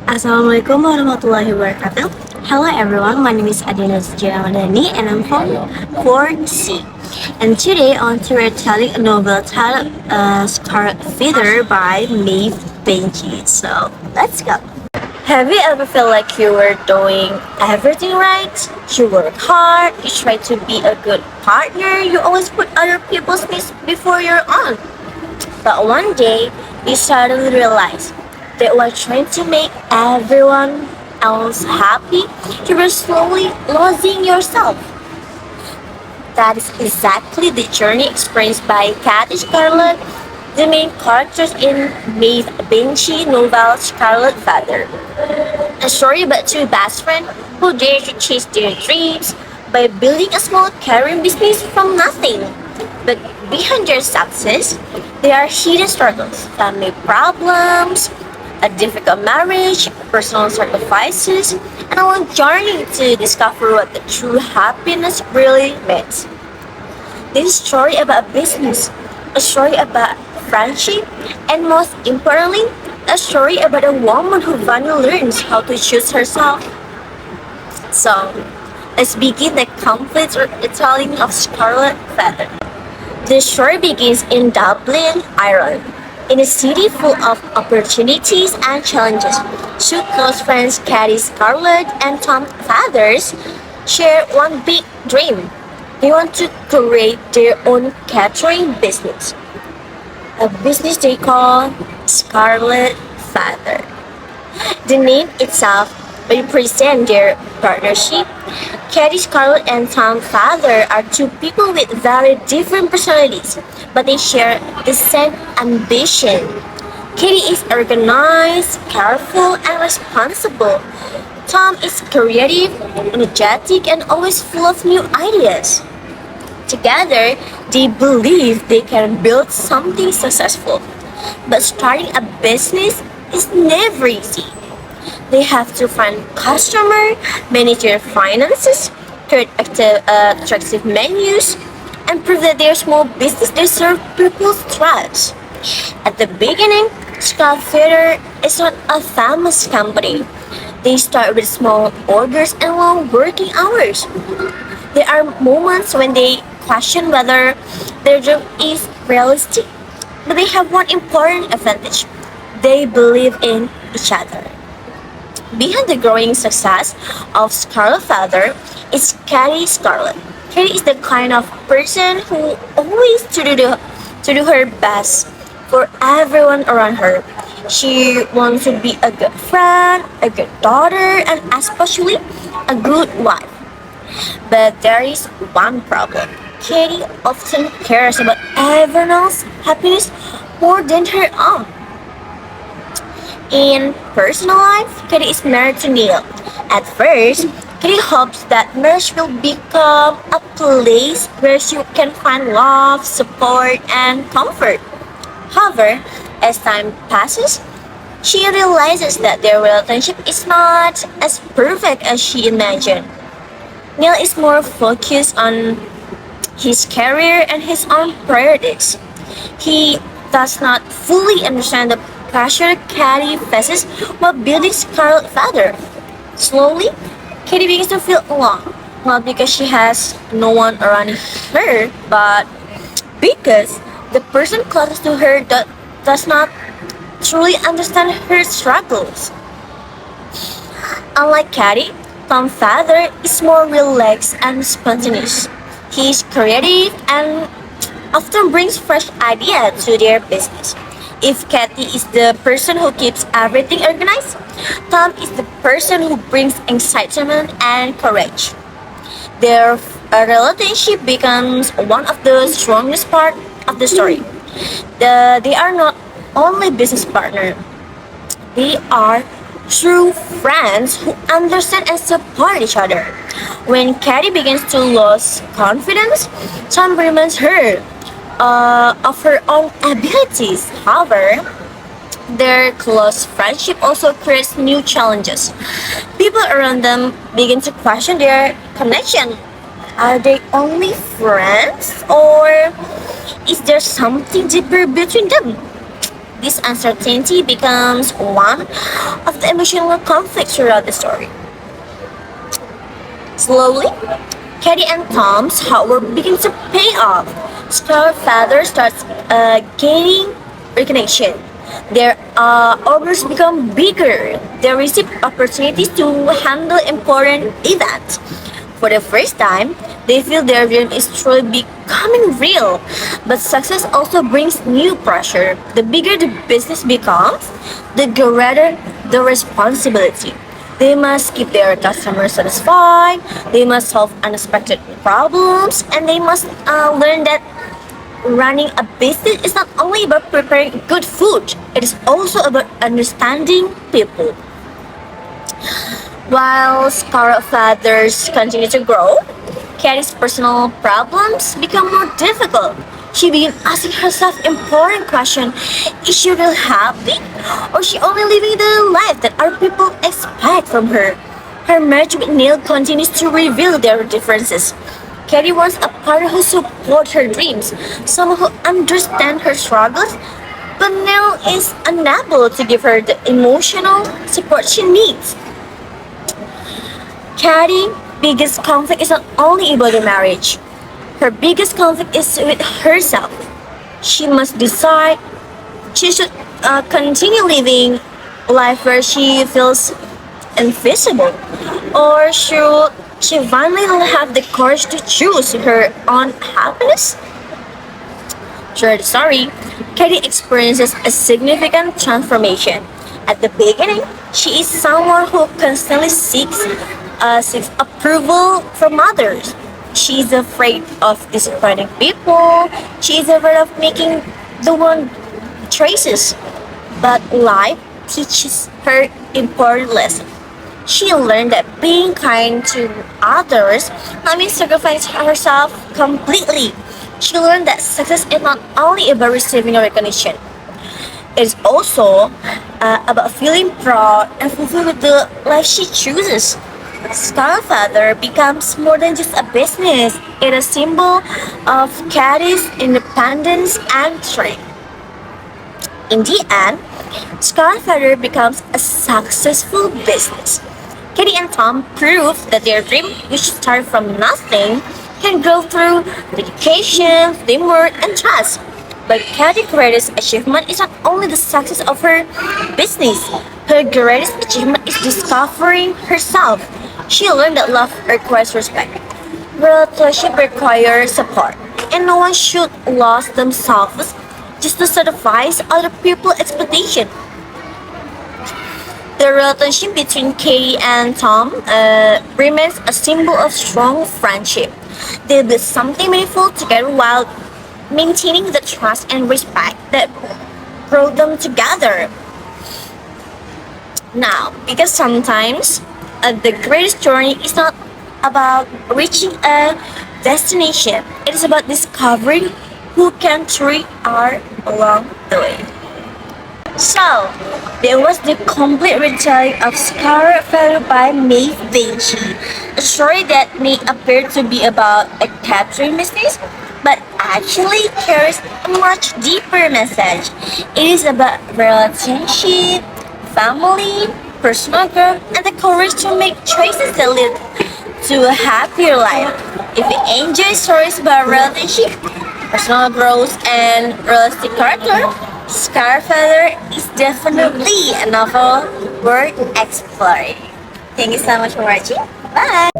Assalamualaikum warahmatullahi wabarakatuh. Hello everyone, my name is Adina Ramadhani and I'm from 4C. And today on to retelling a novel titled Scarlet Feather by Maeve Benji. So let's go. Have you ever felt like you were doing everything right? You work hard, you try to be a good partner, you always put other people's needs before your own. But one day, you suddenly realize that while trying to make everyone else happy, you were slowly losing yourself. That is exactly the journey experienced by Kat Scarlett, the main characters in Maeve Binchy novel Scarlet Feather. A story about two best friends who dare to chase their dreams by building a small career business from nothing. But behind their success, there are hidden struggles, family problems, a difficult marriage, personal sacrifices, and a long journey to discover what the true happiness really means. This is a story about business, a story about friendship, and most importantly, a story about a woman who finally learns how to choose herself. So, let's begin the complete retelling of Scarlet Feather. The story begins in Dublin, Ireland. In a city full of opportunities and challenges, two close friends, Katie Scarlett and Tom Feathers, share one big dream. They want to create their own catering business, a business they call Scarlet Feather. The name itself represents their partnership. Katie Scarlett and Tom Father are two people with very different personalities, but they share the same ambition. Katie is organized, careful, and responsible. Tom is creative, energetic, and always full of new ideas. Together, they believe they can build something successful. But starting a business is never easy. They have to find customer, manage their finances, create attractive menus, and prove that their small business deserves people's trust. At the beginning, Scott Theater is not a famous company. They start with small orders and long working hours. There are moments when they question whether their job is realistic, but they have one important advantage. They believe in each other. Behind the growing success of Scarlet Feather is Katie Scarlet. Katie is the kind of person who always to do her best for everyone around her. She wants to be a good friend, a good daughter, and especially a good wife. But there is one problem. Katie often cares about everyone else's happiness more than her own. In personal life, Katie is married to Neil. At first, Katie hopes that marriage will become a place where she can find love, support, and comfort. However, as time passes, she realizes that their relationship is not as perfect as she imagined. Neil is more focused on his career and his own priorities. He does not fully understand the pressure Katie faces while building Scarlet Feather. Slowly, Katie begins to feel alone, not because she has no one around her, but because the person closest to her does not truly understand her struggles. Unlike Katie, Tom Feather is more relaxed and spontaneous. He is creative and often brings fresh ideas to their business. If Kathy is the person who keeps everything organized, Tom is the person who brings excitement and courage. Their relationship becomes one of the strongest part of the story. They are not only business partners, they are true friends who understand and support each other. When Katie begins to lose confidence, Tom reminds her of her own abilities. However, their close friendship also creates new challenges. People around them begin to question their connection. Are they only friends, or is there something deeper between them? This uncertainty becomes one of the emotional conflicts throughout the story. Slowly, Katie and Tom's hard work begins to pay off. Scar's father starts gaining recognition. Their orders become bigger. They receive opportunities to handle important events. For the first time, they feel their dream is truly becoming real. But success also brings new pressure. The bigger the business becomes, the greater the responsibility. They must keep their customers satisfied, they must solve unexpected problems, and they must learn that running a business is not only about preparing good food, it is also about understanding people. While Scarlet Feathers continue to grow, Carrie's personal problems become more difficult. She began asking herself important question: is she really happy? Or is she only living the life that other people expect from her? Her marriage with Neil continues to reveal their differences. Carrie wants a partner who supports her dreams, someone who understands her struggles, but Neil is unable to give her the emotional support she needs. Carrie's biggest conflict is not only about the marriage. Her biggest conflict is with herself. She must decide she should continue living life where she feels invisible, or should she finally have the courage to choose her own happiness? Short story, Katie experiences a significant transformation. At the beginning, she is someone who constantly seeks approval from others. She is afraid of disappointing people. She is afraid of making the wrong choices. But life teaches her important lesson. She learned that being kind to others not mean sacrificing herself completely. She learned that success is not only about receiving recognition, it is also about feeling proud and fulfilled with the life she chooses. Starfather becomes more than just a business, it is a symbol of Caddy's independence and strength. In the end, Starfather becomes a successful business. Katie and Tom prove that their dream, which started from nothing, can grow through dedication, teamwork, and trust. But Katie's greatest achievement is not only the success of her business, her greatest achievement is discovering herself. She learned that love requires respect, relationship requires support, and no one should lose themselves just to satisfy other people's expectations. The relationship between Katie and Tom remains a symbol of strong friendship. They build something meaningful together while maintaining the trust and respect that brought them together. Now, because sometimes the greatest journey is not about reaching a destination, it is about discovering who can truly are along the way. So, there was the complete retelling of Scar followed by Maeve Vinci, a story that may appear to be about a capturing business, but actually carries a much deeper message. It is about relationship, family, personal growth, and the courage to make choices that lead to a happier life. If you enjoy stories about relationship, personal growth, and realistic character, Scarfather is definitely a novel worth exploring. Thank you so much for watching. Bye!